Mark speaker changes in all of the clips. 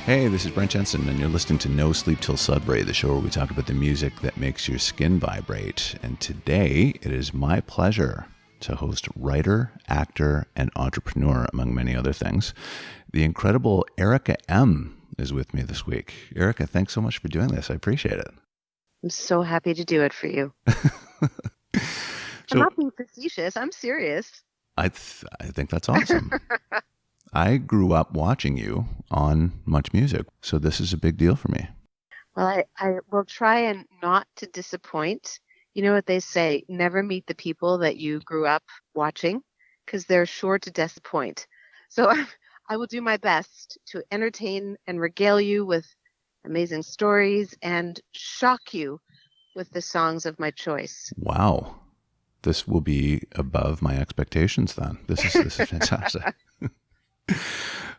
Speaker 1: Hey, this is Brent Jensen, and you're listening to No Sleep Till Sudbury, the show where we talk about the music that makes your skin vibrate. And today, it is my pleasure to host writer, actor, and entrepreneur, among many other things. The incredible Erica Ehm is with me this week. Erica, thanks so much for doing this. I appreciate it.
Speaker 2: I'm so happy to do it for you. I'm not being facetious. I'm serious.
Speaker 1: I think that's awesome. I grew up watching you on MuchMusic, so this is a big deal for me.
Speaker 2: Well, I will try and not to disappoint. You know what they say, never meet the people that you grew up watching, because they're sure to disappoint. So I will do my best to entertain and regale you with amazing stories and shock you with the songs of my choice.
Speaker 1: Wow. This will be above my expectations then. This is fantastic.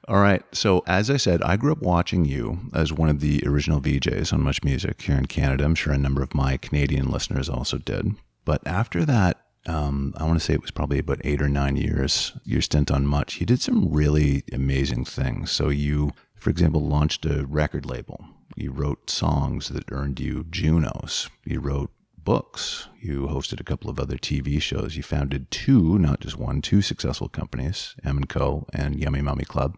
Speaker 1: All right. So as I said, I grew up watching you as one of the original VJs on MuchMusic here in Canada. I'm sure a number of my Canadian listeners also did. But after that, I want to say it was probably about 8 or 9 years, your stint on Much, you did some really amazing things. So you, for example, launched a record label. You wrote songs that earned you Junos. You wrote books. You hosted a couple of other TV shows. You founded two, not just one, two successful companies, M&Co and Yummy Mummy Club.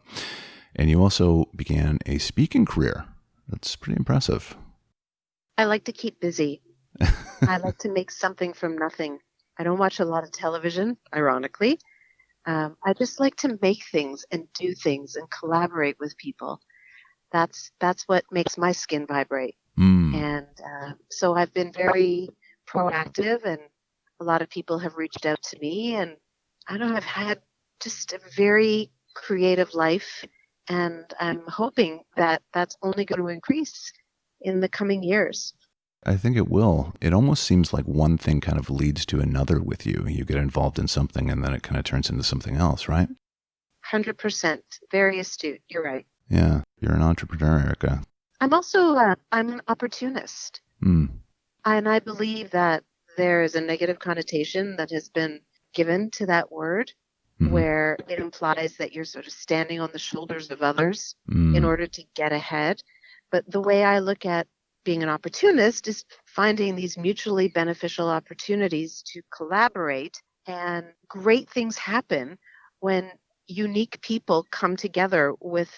Speaker 1: And you also began a speaking career. That's pretty impressive.
Speaker 2: I like to keep busy. I like to make something from nothing. I don't watch a lot of television, ironically. I just like to make things and do things and collaborate with people. That's what makes my skin vibrate. And so I've been very proactive, and a lot of people have reached out to me, and I don't know, I've had just a very creative life, and I'm hoping that that's only going to increase in the coming years.
Speaker 1: I think it will. It almost seems like one thing kind of leads to another with you. You get involved in something and then it kind of turns into something else, right?
Speaker 2: 100%. Very astute. You're right.
Speaker 1: Yeah. You're an entrepreneur, Erica.
Speaker 2: I'm also, I'm an opportunist. And I believe that there is a negative connotation that has been given to that word, where it implies that you're sort of standing on the shoulders of others in order to get ahead. But the way I look at being an opportunist is finding these mutually beneficial opportunities to collaborate, and great things happen when unique people come together with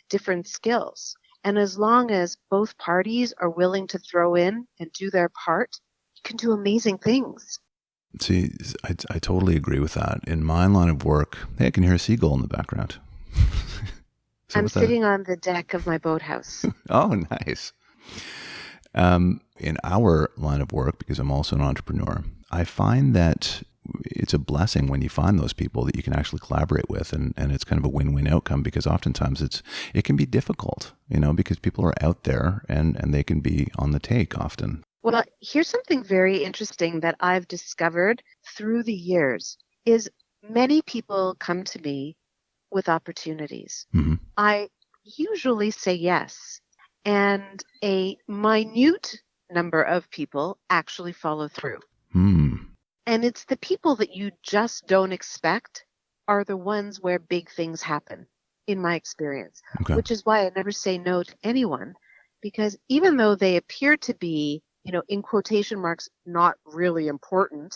Speaker 2: different skills. And as long as both parties are willing to throw in and do their part, you can do amazing things.
Speaker 1: See, I totally agree with that. In my line of work, hey, I can hear a seagull in the background.
Speaker 2: I'm sitting on the deck of my boathouse.
Speaker 1: Oh, nice. In our line of work, because I'm also an entrepreneur, I find that it's a blessing when you find those people that you can actually collaborate with, and it's kind of a win-win outcome, because oftentimes it can be difficult, because people are out there and they can be on the take often.
Speaker 2: Well, here's something very interesting that I've discovered through the years is many people come to me with opportunities. I usually say yes, and a minute number of people actually follow through. And it's the people that you just don't expect are the ones where big things happen, in my experience, which is why I never say no to anyone, because even though they appear to be, in quotation marks, not really important,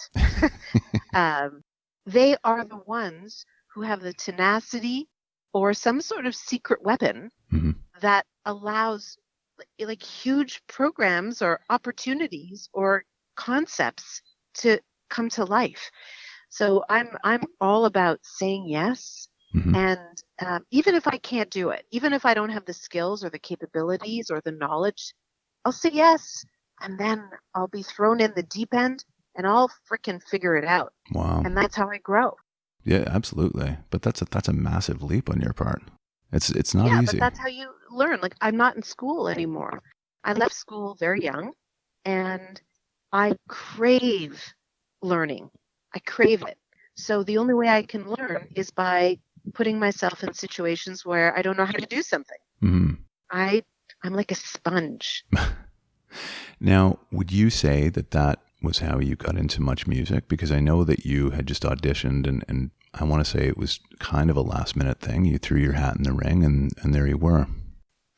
Speaker 2: they are the ones who have the tenacity or some sort of secret weapon that allows like huge programs or opportunities or concepts to come to life. So I'm all about saying yes. And even if I can't do it, even if I don't have the skills or the capabilities or the knowledge, I'll say yes. And then I'll be thrown in the deep end and I'll frickin' figure it out.
Speaker 1: Wow.
Speaker 2: And that's how I grow.
Speaker 1: Yeah, absolutely. But that's a massive leap on your part. It's not easy.
Speaker 2: But that's how you learn. Like, I'm not in school anymore. I left school very young, and I crave learning. I crave it. So the only way I can learn is by putting myself in situations where I don't know how to do something. I'm like a sponge.
Speaker 1: Now, would you say that was how you got into MuchMusic? Because I know that you had just auditioned, and I want to say it was kind of a last minute thing. You threw your hat in the ring, and there you were.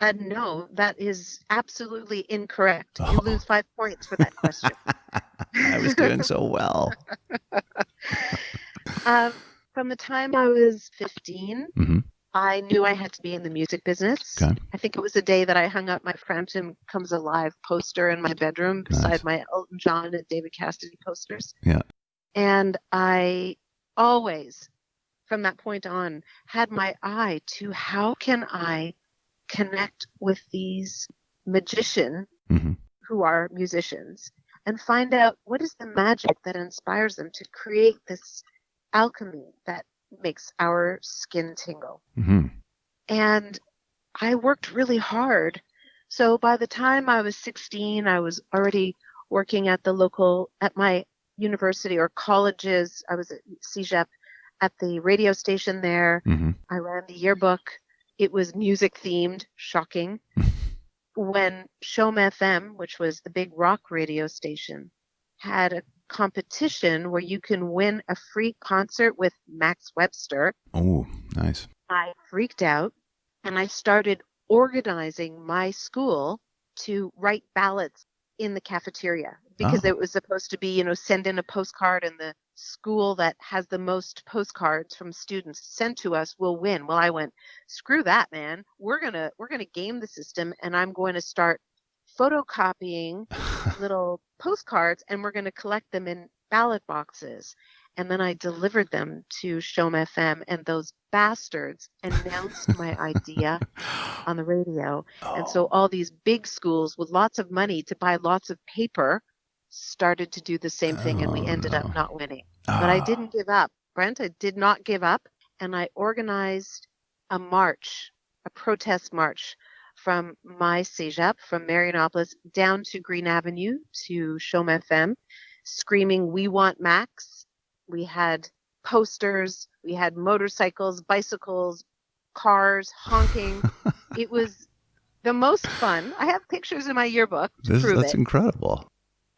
Speaker 2: No, that is absolutely incorrect. You
Speaker 1: Oh,
Speaker 2: lose 5 points for that question.
Speaker 1: I was doing so well.
Speaker 2: Um, from the time I was 15,
Speaker 1: Hmm.
Speaker 2: I knew I had to be in the music business.
Speaker 1: Okay.
Speaker 2: I think it was the day that I hung up my Frampton Comes Alive poster in my bedroom beside
Speaker 1: Nice.
Speaker 2: my Elton John and David Cassidy posters.
Speaker 1: Yeah.
Speaker 2: And I always, from that point on, had my eye to how can I connect with these magicians
Speaker 1: Hmm.
Speaker 2: who are musicians and find out what is the magic that inspires them to create this alchemy that makes our skin tingle.
Speaker 1: Hmm.
Speaker 2: And I worked really hard. So by the time I was 16, I was already working at my university or colleges. I was at CEGEP at the radio station there.
Speaker 1: Hmm.
Speaker 2: I ran the yearbook. It was music themed, shocking. When Shom FM, which was the big rock radio station, had a competition where you can win a free concert with Max Webster,
Speaker 1: Oh, nice.
Speaker 2: I freaked out and I started organizing my school to write ballots in the cafeteria because
Speaker 1: Oh.
Speaker 2: it was supposed to be, send in a postcard and the school that has the most postcards from students sent to us will win. Well, I went, screw that, man. We're going to game the system and I'm going to start photocopying little postcards and we're going to collect them in ballot boxes. And then I delivered them to Shom FM, and those bastards announced my idea on the radio. And so
Speaker 1: Oh.
Speaker 2: all these big schools with lots of money to buy lots of paper started to do the same thing, and we
Speaker 1: Oh
Speaker 2: ended up
Speaker 1: no.
Speaker 2: not winning. But I
Speaker 1: Ah.
Speaker 2: didn't give up, Brent. I did not give up. And I organized a march, a protest march from my CEGEP, from Marianopolis down to Green Avenue to Shom FM, screaming, "We want Max." We had posters, we had motorcycles, bicycles, cars honking. It was the most fun. I have pictures in my yearbook to prove
Speaker 1: That's
Speaker 2: it.
Speaker 1: incredible.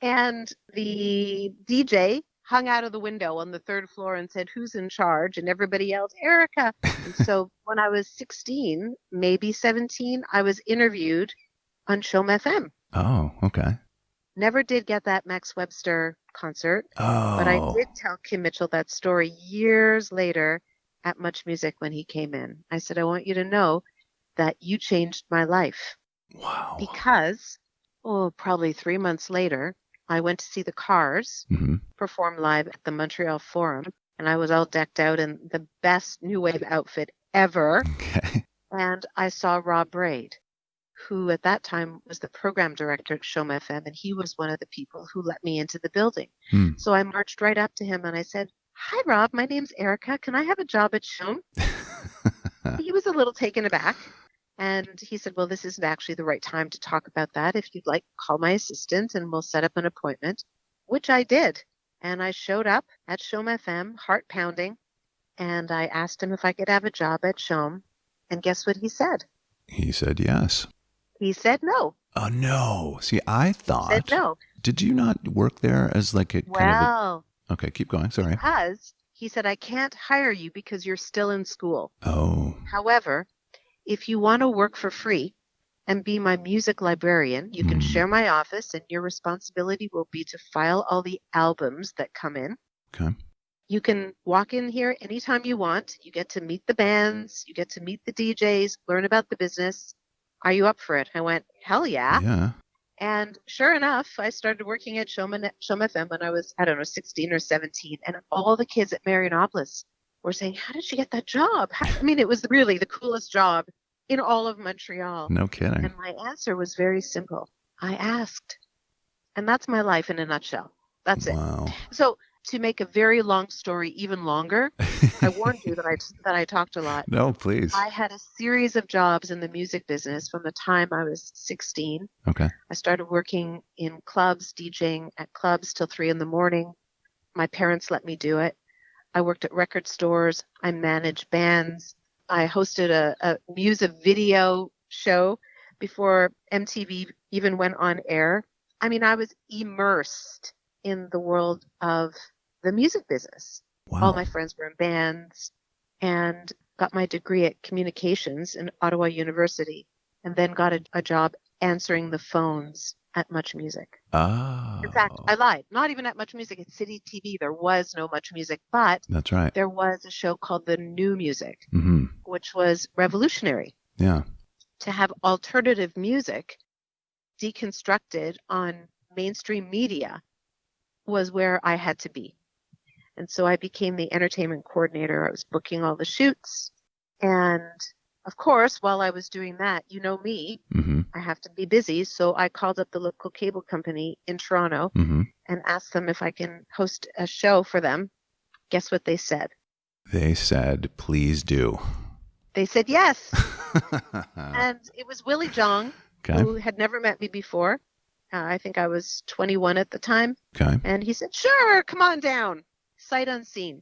Speaker 2: And the DJ hung out of the window on the third floor and said, "Who's in charge?" And everybody yelled, "Erica." And so when I was 16, maybe 17, I was interviewed on Shom FM.
Speaker 1: Oh, okay.
Speaker 2: Never did get that Max Webster concert, but I
Speaker 1: Oh,
Speaker 2: did tell Kim Mitchell that story years later at MuchMusic when he came in. I said, "I want you to know that you changed my life."
Speaker 1: wow.
Speaker 2: Because, probably 3 months later, I went to see the Cars
Speaker 1: Hmm.
Speaker 2: perform live at the Montreal Forum, and I was all decked out in the best new wave outfit ever.
Speaker 1: Okay.
Speaker 2: And I saw Rob Braid, who at that time was the program director at Shom FM, and he was one of the people who let me into the building.
Speaker 1: Hmm.
Speaker 2: So I marched right up to him and I said, "Hi, Rob, my name's Erica. Can I have a job at Shom?" He was a little taken aback. And he said, "Well, this isn't actually the right time to talk about that. If you'd like, call my assistant and we'll set up an appointment," which I did. And I showed up at Shom FM, heart pounding, and I asked him if I could have a job at Shom. And guess what he said?
Speaker 1: He said yes.
Speaker 2: He said no.
Speaker 1: Oh no. See, I
Speaker 2: He said
Speaker 1: thought,
Speaker 2: no.
Speaker 1: did you not work there as like a kind of a,
Speaker 2: Well,
Speaker 1: okay, keep going. Sorry.
Speaker 2: because he said, "I can't hire you because you're still in school.
Speaker 1: Oh.
Speaker 2: However, if you want to work for free and be my music librarian, you can
Speaker 1: Hmm.
Speaker 2: share my office and your responsibility will be to file all the albums that come in.
Speaker 1: Okay.
Speaker 2: You can walk in here anytime you want. You get to meet the bands, you get to meet the DJs, learn about the business. Are you up for it?" I went, "Hell yeah."
Speaker 1: Yeah.
Speaker 2: And sure enough, I started working at Shom FM when I was, I don't know, 16 or 17. And all the kids at Marianopolis were saying, "How did you get that job?" I mean, it was really the coolest job in all of Montreal.
Speaker 1: No kidding.
Speaker 2: And my answer was very simple. I asked. And that's my life in a nutshell. That's it.
Speaker 1: Wow.
Speaker 2: So to make a very long story even longer, I warned you that I talked a lot.
Speaker 1: No, please.
Speaker 2: I had a series of jobs in the music business from the time I was 16.
Speaker 1: Okay.
Speaker 2: I started working in clubs, DJing at clubs till 3 in the morning. My parents let me do it. I worked at record stores. I managed bands. I hosted a music video show before MTV even went on air. I mean, I was immersed in the world of the music business. All
Speaker 1: Wow.
Speaker 2: my friends were in bands and got my degree at communications in Ottawa University. and then got a job answering the phones at MuchMusic. In fact,
Speaker 1: Oh,
Speaker 2: I lied. Not even at MuchMusic. At City TV, there was no MuchMusic, but
Speaker 1: that's right.
Speaker 2: there was a show called The New Music,
Speaker 1: Mm-hmm.
Speaker 2: which was revolutionary.
Speaker 1: Yeah.
Speaker 2: To have alternative music deconstructed on mainstream media was where I had to be. And so I became the entertainment coordinator. I was booking all the shoots. And of course, while I was doing that, you know me,
Speaker 1: Mm-hmm.
Speaker 2: I have to be busy. So I called up the local cable company in Toronto
Speaker 1: Mm-hmm.
Speaker 2: and asked them if I can host a show for them. Guess what they said?
Speaker 1: They said, please do.
Speaker 2: They said yes. And it was Willie Jong,
Speaker 1: Okay.
Speaker 2: who had never met me before. I think I was 21 at the time.
Speaker 1: Okay.
Speaker 2: And he said, sure, come on down, sight unseen.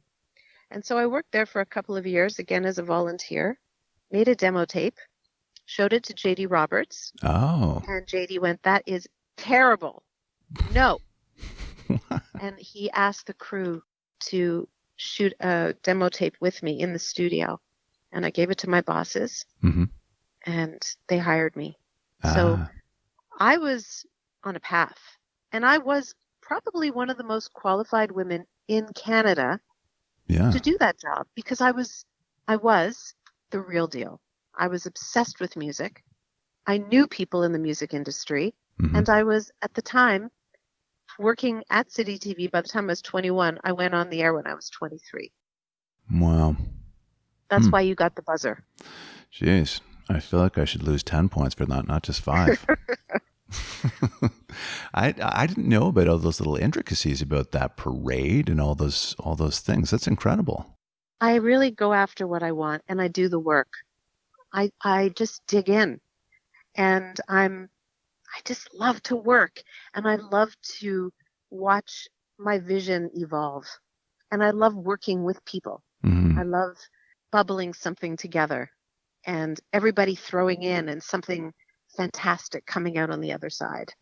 Speaker 2: And so I worked there for a couple of years, again as a volunteer, made a demo tape, showed it to JD Roberts.
Speaker 1: Oh.
Speaker 2: And JD went, that is terrible. No. And he asked the crew to shoot a demo tape with me in the studio. And I gave it to my bosses,
Speaker 1: Mm-hmm.
Speaker 2: and they hired me. So
Speaker 1: Ah.
Speaker 2: I was on a path, and I was probably one of the most qualified women in Canada
Speaker 1: Yeah.
Speaker 2: to do that job because I was the real deal. I was obsessed with music. I knew people in the music industry,
Speaker 1: Mm-hmm.
Speaker 2: and I was at the time working at City TV. By the time I was 21, I went on the air when I was 23.
Speaker 1: Wow.
Speaker 2: That's why you got the buzzer.
Speaker 1: Jeez. I feel like I should lose 10 points for that, not just 5. I didn't know about all those little intricacies about that parade and all those things. That's incredible.
Speaker 2: I really go after what I want, and I do the work. I just dig in, and I just love to work, and I love to watch my vision evolve, and I love working with people.
Speaker 1: Mm-hmm.
Speaker 2: I love bubbling something together and everybody throwing in and something fantastic coming out on the other side.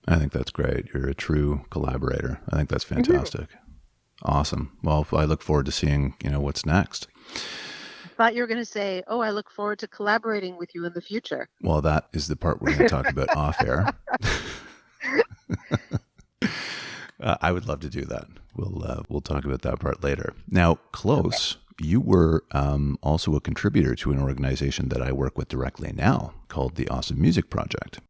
Speaker 1: I think that's great. You're a true collaborator. I think that's fantastic. Mm-hmm. Awesome. Well, I look forward to seeing, what's next.
Speaker 2: I thought you were going to say, oh, I look forward to collaborating with you in the future.
Speaker 1: Well, that is the part we're going to talk about off air. I would love to do that. We'll talk about that part later. Now, close. Okay. You were also a contributor to an organization that I work with directly now called the Awesome Music Project.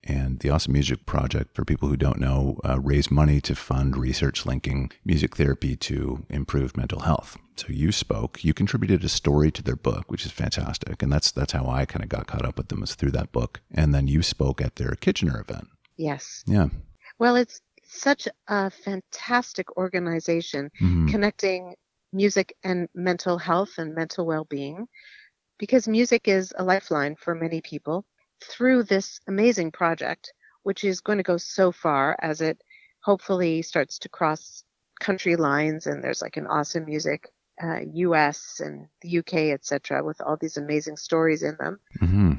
Speaker 1: And the Awesome Music Project, for people who don't know, raise money to fund research linking music therapy to improve mental health. So you contributed a story to their book, which is fantastic. And that's how I kind of got caught up with them, was through that book. And then you spoke at their Kitchener event.
Speaker 2: Yes.
Speaker 1: Yeah.
Speaker 2: Well, it's such a fantastic organization, mm-hmm. connecting music and mental health and mental well-being, because music is a lifeline for many people. Through this amazing project, which is going to go so far as it hopefully starts to cross country lines, and there's like an Awesome Music US and the UK, etc., with all these amazing stories in them.
Speaker 1: Mm-hmm.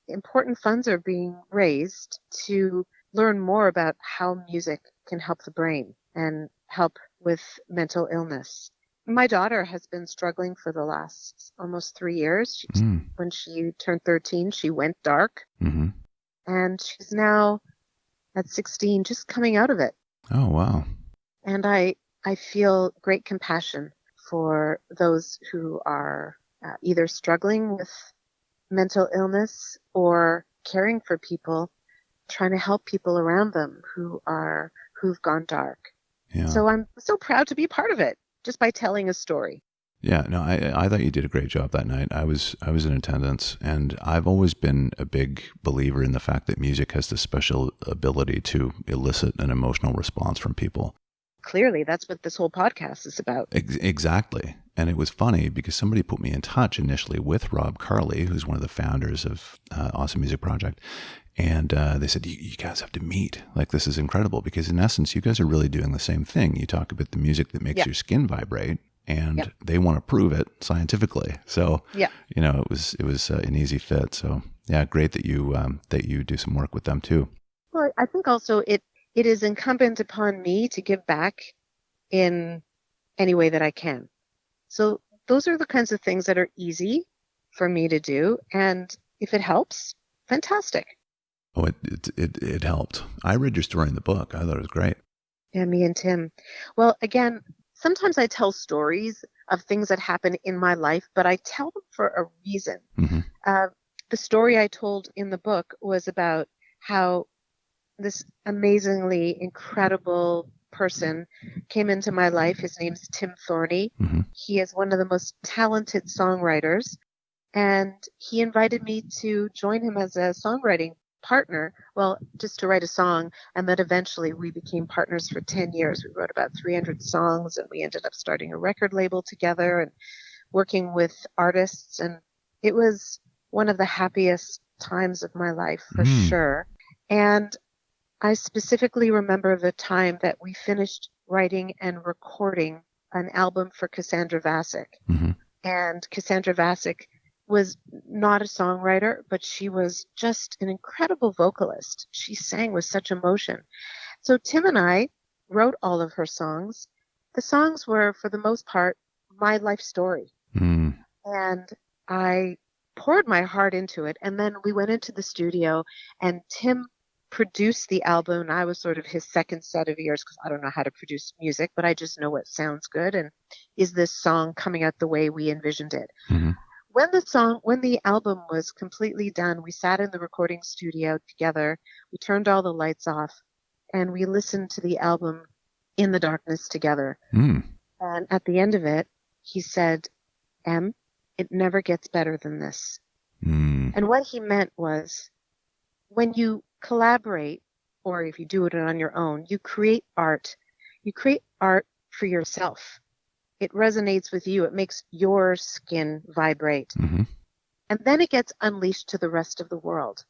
Speaker 2: Important funds are being raised to learn more about how music can help the brain and help with mental illness. My daughter has been struggling for the last almost 3 years. When she turned 13, she went dark.
Speaker 1: Mm-hmm.
Speaker 2: And she's now at 16, just coming out of it.
Speaker 1: Oh, wow.
Speaker 2: And I feel great compassion for those who are either struggling with mental illness or caring for people, trying to help people around them who've gone dark. Yeah. So I'm so proud to be part of it, just by telling a story.
Speaker 1: Yeah, no, I thought you did a great job that night. I was in attendance, and I've always been a big believer in the fact that music has this special ability to elicit an emotional response from people.
Speaker 2: Clearly, that's what this whole podcast is about.
Speaker 1: Exactly. And it was funny because somebody put me in touch initially with Rob Carley, who's one of the founders of Awesome Music Project. And they said, you guys have to meet. Like, this is incredible, because in essence, you guys are really doing the same thing. You talk about the music that makes your skin vibrate, and they want to prove it scientifically. So, it was an easy fit. So, yeah, great that you do some work with them too.
Speaker 2: Well, I think also it is incumbent upon me to give back in any way that I can. So those are the kinds of things that are easy for me to do. And if it helps, fantastic.
Speaker 1: Oh, it helped. I read your story in the book. I thought it was great.
Speaker 2: Yeah, me and Tim. Well, again, sometimes I tell stories of things that happen in my life, but I tell them for a reason.
Speaker 1: Mm-hmm.
Speaker 2: Uh, the story I told in the book was about how this amazingly incredible person came into my life. His name's Tim Thorney.
Speaker 1: Mm-hmm.
Speaker 2: He is one of the most talented songwriters, and he invited me to join him as a songwriting partner. Well, just to write a song, and then eventually we became partners for 10 years. We wrote about 300 songs, and we ended up starting a record label together and working with artists, and it was one of the happiest times of my life for sure. And I specifically remember the time that we finished writing and recording an album for Cassandra Vacic.
Speaker 1: Mm-hmm.
Speaker 2: And Cassandra Vacic was not a songwriter, but she was just an incredible vocalist. She sang with such emotion. So Tim and I wrote all of her songs. The songs were, for the most part, my life story.
Speaker 1: Mm.
Speaker 2: And I poured my heart into it. And then we went into the studio, and Tim produced the album. And I was sort of his second set of ears, because I don't know how to produce music, but I just know what sounds good. And is this song coming out the way we envisioned it?
Speaker 1: Mm-hmm.
Speaker 2: When the album was completely done, we sat in the recording studio together. We turned all the lights off, and we listened to the album in the darkness together.
Speaker 1: Mm.
Speaker 2: And at the end of it, he said, "Em, it never gets better than this."
Speaker 1: Mm.
Speaker 2: And what he meant was, when you collaborate, or if you do it on your own, you create art. You create art for yourself. It resonates with you. It makes your skin vibrate.
Speaker 1: Mm-hmm.
Speaker 2: And then it gets unleashed to the rest of the world.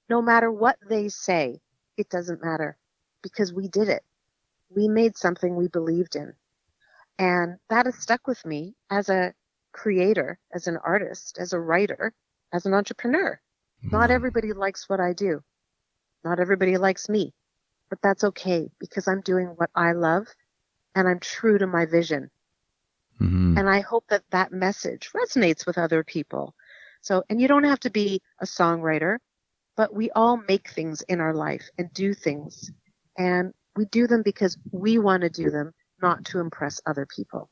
Speaker 2: No matter what they say, it doesn't matter, because we did it. We made something we believed in. And that has stuck with me as a creator, as an artist, as a writer, as an entrepreneur. Not everybody likes what I do. Not everybody likes me. But that's okay, because I'm doing what I love, and I'm true to my vision.
Speaker 1: Mm-hmm.
Speaker 2: And I hope that that message resonates with other people. So, and you don't have to be a songwriter, but we all make things in our life and do things. And we do them because we want to do them, not to impress other people.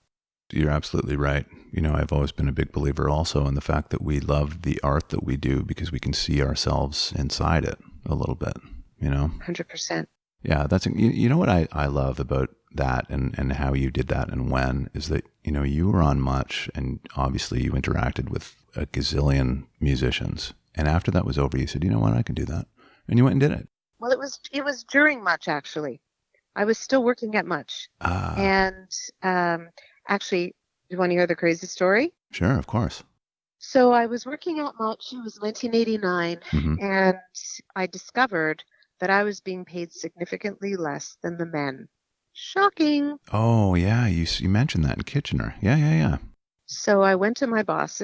Speaker 1: You're absolutely right. You know, I've always been a big believer also in the fact that we love the art that we do because we can see ourselves inside it a little bit, you know?
Speaker 2: 100%.
Speaker 1: Yeah, you know what I love about that and how you did that and when is that, you know, you were on Much and obviously you interacted with a gazillion musicians. And after that was over, you said, you know what, I can do that. And you went and did it.
Speaker 2: Well, it was during Much, actually. I was still working at Much. And actually, you want to hear the crazy story?
Speaker 1: Sure, of course.
Speaker 2: So I was working at Much. It was 1989.
Speaker 1: Mm-hmm.
Speaker 2: And I discovered that I was being paid significantly less than the men. Shocking.
Speaker 1: Oh, yeah. You mentioned that in Kitchener. Yeah.
Speaker 2: So I went to my boss,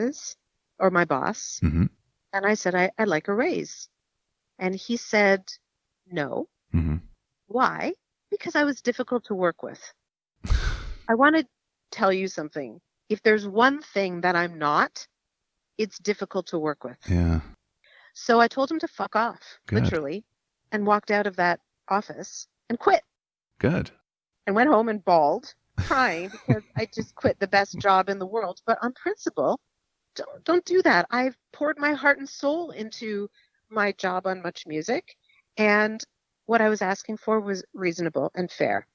Speaker 1: Mm-hmm.
Speaker 2: and I said, I'd like a raise. And he said, no.
Speaker 1: Mm-hmm.
Speaker 2: Why? Because I was difficult to work with. I want to tell you something. If there's one thing that I'm not, it's difficult to work with.
Speaker 1: Yeah.
Speaker 2: So I told him to fuck off,
Speaker 1: Good.
Speaker 2: literally, and walked out of that office and quit.
Speaker 1: Good.
Speaker 2: And went home and bawled, crying, because I just quit the best job in the world. But on principle, don't do that. I've poured my heart and soul into my job on MuchMusic, and what I was asking for was reasonable and fair.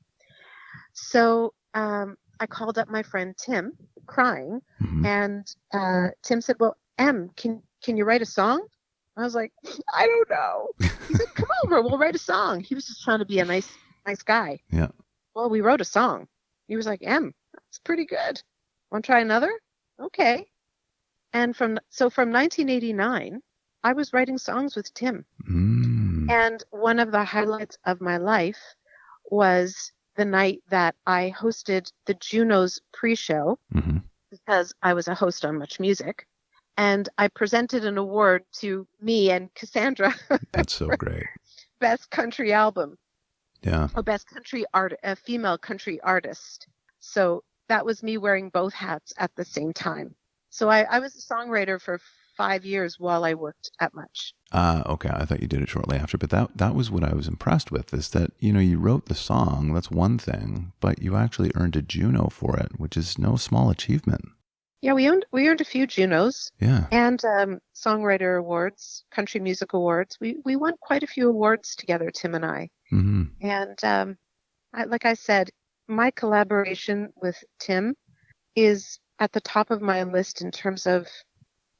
Speaker 2: So I called up my friend Tim, crying,
Speaker 1: Mm-hmm.
Speaker 2: and Tim said, "Well, Em, can you write a song?" I was like, "I don't know." He said, "Come over, we'll write a song." He was just trying to be a nice guy.
Speaker 1: Yeah.
Speaker 2: Well, we wrote a song. He was like, "Em, that's pretty good. Want to try another?" Okay. And from 1989, I was writing songs with Tim.
Speaker 1: Mm.
Speaker 2: And one of the highlights of my life was the night that I hosted the Juno's pre-show,
Speaker 1: Mm-hmm.
Speaker 2: because I was a host on MuchMusic, and I presented an award to me and Cassandra.
Speaker 1: That's so great.
Speaker 2: Best country album.
Speaker 1: Yeah.
Speaker 2: Or best country art, a female country artist. So that was me wearing both hats at the same time. So I was a songwriter for 5 years while I worked at Much.
Speaker 1: Okay. I thought you did it shortly after, but that was what I was impressed with, is that, you wrote the song, that's one thing, but you actually earned a Juno for it, which is no small achievement.
Speaker 2: Yeah, we earned a few Junos.
Speaker 1: Yeah.
Speaker 2: And songwriter awards, country music awards. We won quite a few awards together, Tim and I.
Speaker 1: Mm-hmm.
Speaker 2: And like I said, my collaboration with Tim is at the top of my list in terms of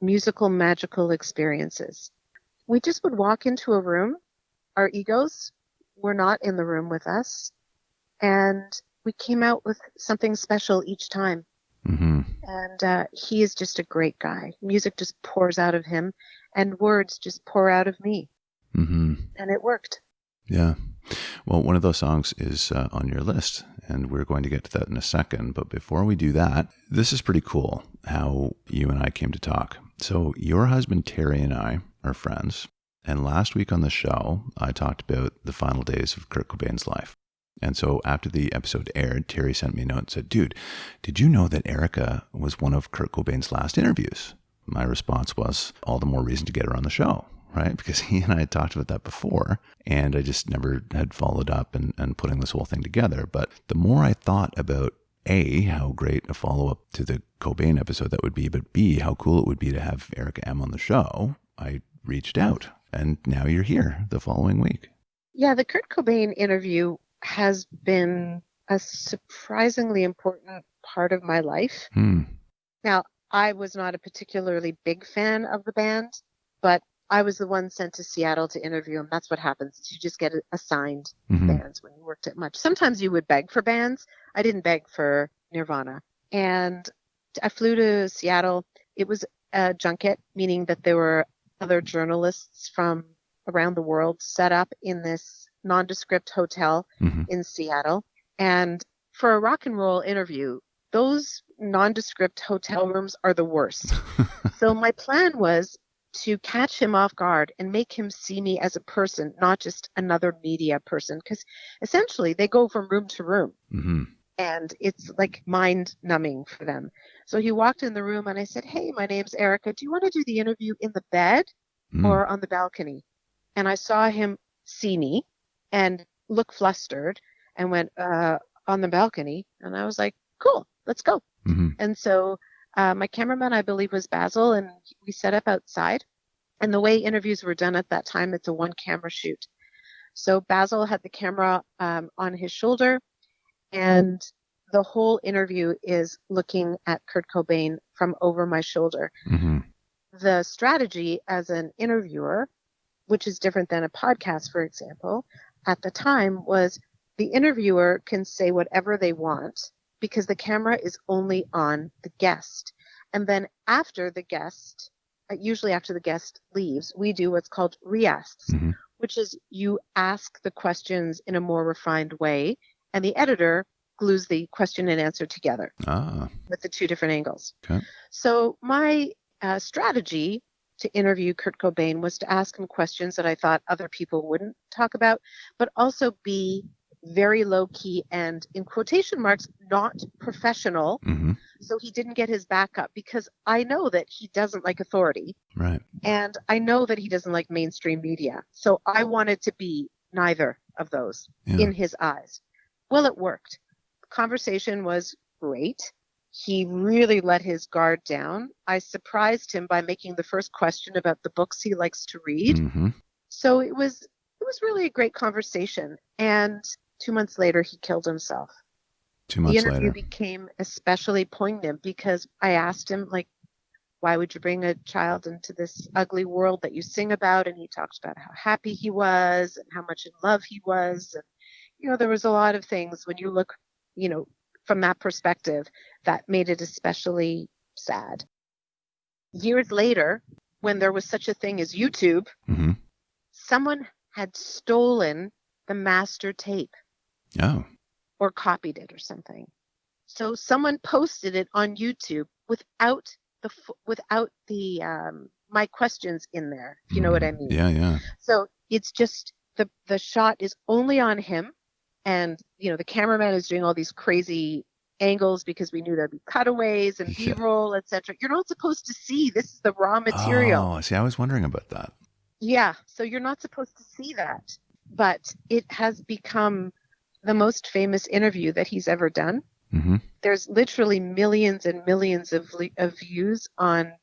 Speaker 2: musical magical experiences. We just would walk into a room. Our egos were not in the room with us. And we came out with something special each time.
Speaker 1: Mm-hmm.
Speaker 2: And he is just a great guy. Music just pours out of him, and words just pour out of me.
Speaker 1: Mm-hmm.
Speaker 2: And it worked.
Speaker 1: Yeah. Well, one of those songs is on your list, and we're going to get to that in a second. But before we do that, this is pretty cool how you and I came to talk. So your husband, Terry, and I are friends. And last week on the show, I talked about the final days of Kurt Cobain's life. And so after the episode aired, Terry sent me a note and said, dude, did you know that Erica was one of Kurt Cobain's last interviews? My response was, all the more reason to get her on the show, right? Because he and I had talked about that before, and I just never had followed up and putting this whole thing together. But the more I thought about A, how great a follow-up to the Cobain episode that would be, but B, how cool it would be to have Erica Ehm on the show, I reached out. And now you're here the following week.
Speaker 2: Yeah, the Kurt Cobain interview has been a surprisingly important part of my life. Now, I was not a particularly big fan of the band, but I was the one sent to Seattle to interview him. That's what happens. You just get assigned bands when you worked at Much. Sometimes you would beg for bands. I didn't beg for Nirvana. And I flew to Seattle. It was a junket, meaning that there were other journalists from around the world set up in this nondescript hotel in Seattle. And for a rock and roll interview, those nondescript hotel rooms are the worst. So my plan was to catch him off guard and make him see me as a person, not just another media person, because essentially they go from room to room. And it's like mind numbing for them. So he walked in the room and I said, hey, my name's Erica. Do you want to do the interview in the bed or on the balcony? And I saw him see me and look flustered and went, on the balcony. And I was like, cool, let's go. And so my cameraman, I believe, was Basil, and we set up outside. And the way interviews were done at that time, it's a one camera shoot. So Basil had the camera on his shoulder, and the whole interview is looking at Kurt Cobain from over my shoulder. The strategy as an interviewer, which is different than a podcast, for example, at the time was the interviewer can say whatever they want because the camera is only on the guest. And then after the guest, usually after the guest leaves, we do what's called re-asks, which is you ask the questions in a more refined way, and the editor glues the question and answer together with the two different angles.
Speaker 1: Okay.
Speaker 2: So my strategy to interview Kurt Cobain was to ask him questions that I thought other people wouldn't talk about, but also be very low key and, in quotation marks, not professional. So he didn't get his back up, because I know that he doesn't like authority.
Speaker 1: Right.
Speaker 2: And I know that he doesn't like mainstream media. So I wanted to be neither of those in his eyes. Well, it worked. The conversation was great. He really let his guard down. I surprised him by making the first question about the books he likes to read. So it was really a great conversation. And 2 months later, he killed himself.
Speaker 1: 2 months later.
Speaker 2: The interview became especially poignant because I asked him, like, why would you bring a child into this ugly world that you sing about? And he talked about how happy he was and how much in love he was. And, there was a lot of things when you look, from that perspective that made it especially sad. Years later, when there was such a thing as YouTube, someone had stolen the master tape. Or copied it or something. So someone posted it on YouTube without the my questions in there, if you know what I mean.
Speaker 1: Yeah.
Speaker 2: So it's just the shot is only on him, and the cameraman is doing all these crazy angles because we knew there'd be cutaways and B-roll, etc. You're not supposed to see. This is the raw material.
Speaker 1: Oh, see, I was wondering about that.
Speaker 2: Yeah, so you're not supposed to see that. But it has become the most famous interview that he's ever done.
Speaker 1: Mm-hmm.
Speaker 2: There's literally millions and millions of views on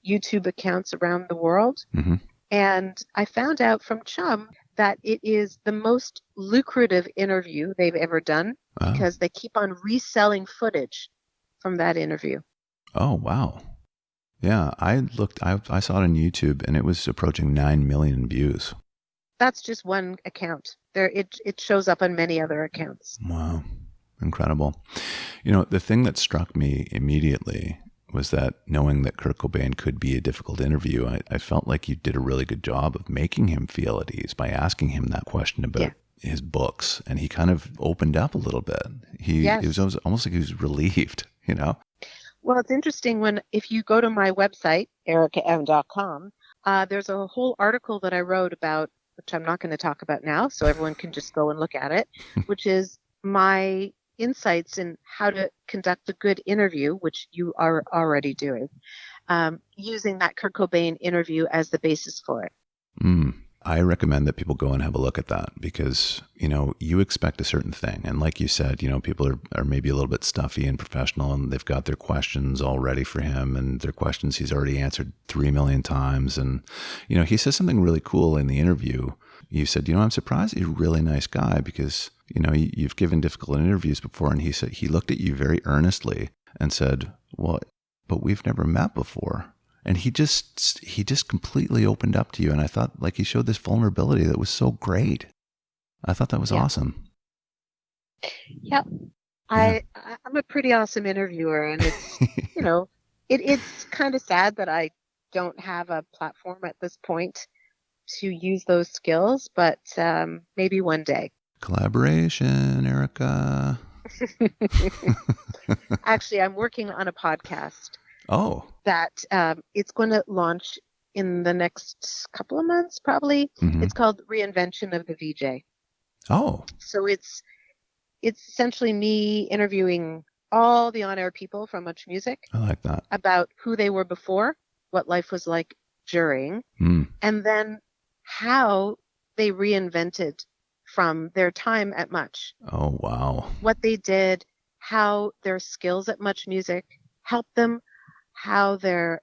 Speaker 2: YouTube accounts around the world.
Speaker 1: Mm-hmm.
Speaker 2: And I found out from Chum that it is the most lucrative interview they've ever done because they keep on reselling footage from that interview.
Speaker 1: Oh, wow. Yeah, I saw it on YouTube and it was approaching 9 million views.
Speaker 2: That's just one account. It shows up on many other accounts.
Speaker 1: Wow. Incredible. You know, the thing that struck me immediately was that knowing that Kurt Cobain could be a difficult interview, I felt like you did a really good job of making him feel at ease by asking him that question about his books. And he kind of opened up a little bit. It was almost like he was relieved, you know?
Speaker 2: Well, it's interesting if you go to my website, ericaehm.com, there's a whole article that I wrote about, which I'm not going to talk about now, so everyone can just go and look at it, which is my insights in how to conduct a good interview, which you are already doing, using that Kurt Cobain interview as the basis for it.
Speaker 1: I recommend that people go and have a look at that because, you know, you expect a certain thing. And like you said, you know, people are maybe a little bit stuffy and professional and they've got their questions all ready for him and their questions he's already answered 3 million times. And, you know, he says something really cool in the interview. You said, you know, I'm surprised he's a really nice guy because, you know, you've given difficult interviews before. And he said, he looked at you very earnestly and said, well, but we've never met before. And he just completely opened up to you. And I thought like he showed this vulnerability that was so great. I thought that was awesome.
Speaker 2: Yep. Yeah. I'm a pretty awesome interviewer. And it's, you know, it's kind of sad that I don't have a platform at this point to use those skills, but maybe one day.
Speaker 1: Collaboration, Erica.
Speaker 2: Actually, I'm working on a podcast.
Speaker 1: Oh.
Speaker 2: That it's going to launch in the next couple of months, probably. Mm-hmm. It's called Reinvention of the VJ.
Speaker 1: Oh.
Speaker 2: So it's essentially me interviewing all the on-air people from MuchMusic.
Speaker 1: I like that.
Speaker 2: About who they were before, what life was like during, and then how they reinvented from their time at Much.
Speaker 1: Oh, wow.
Speaker 2: What they did, how their skills at MuchMusic helped them, how their,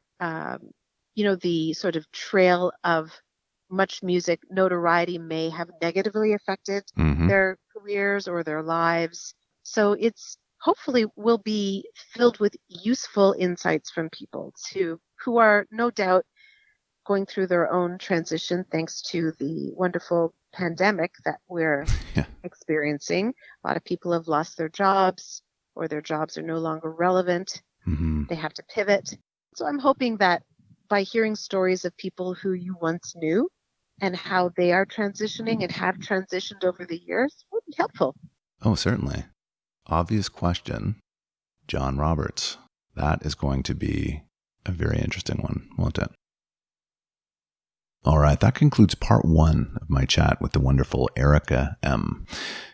Speaker 2: you know, the sort of trail of MuchMusic notoriety may have negatively affected their careers or their lives. So it's hopefully will be filled with useful insights from people who are no doubt going through their own transition thanks to the wonderful pandemic that we're experiencing. A lot of people have lost their jobs or their jobs are no longer relevant. They have to pivot. So I'm hoping that by hearing stories of people who you once knew and how they are transitioning and have transitioned over the years will be helpful.
Speaker 1: Oh, certainly. Obvious question, John Roberts. That is going to be a very interesting one, won't it? All right, that concludes part 1 of my chat with the wonderful Erica M.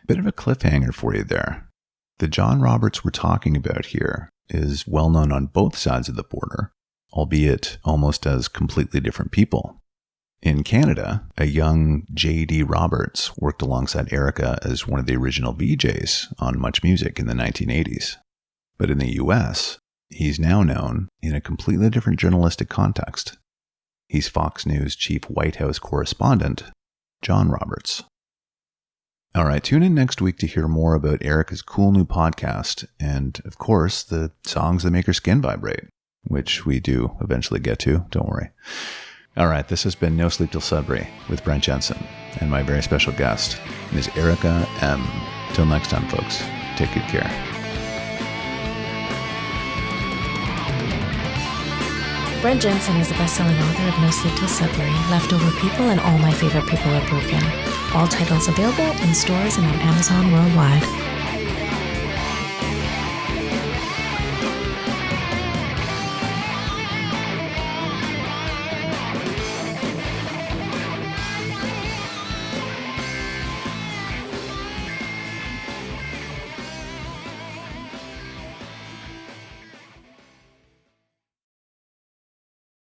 Speaker 1: Bit of a cliffhanger for you there. The John Roberts we're talking about here is well known on both sides of the border, albeit almost as completely different people. In Canada, a young J.D. Roberts worked alongside Erica as one of the original VJs on MuchMusic in the 1980s. But in the US, he's now known in a completely different journalistic context. He's Fox News chief White House correspondent, John Roberts. All right, tune in next week to hear more about Erica's cool new podcast and, of course, the songs that make her skin vibrate, which we do eventually get to, don't worry. All right, this has been No Sleep Till Sudbury with Brent Jensen, and my very special guest, Ms. Erica M. Till next time, folks, take good care.
Speaker 3: Brent Jensen is the best-selling author of No Sleep Till Sudbury, Leftover People, and All My Favorite People Are Broken. All titles available in stores and on Amazon worldwide.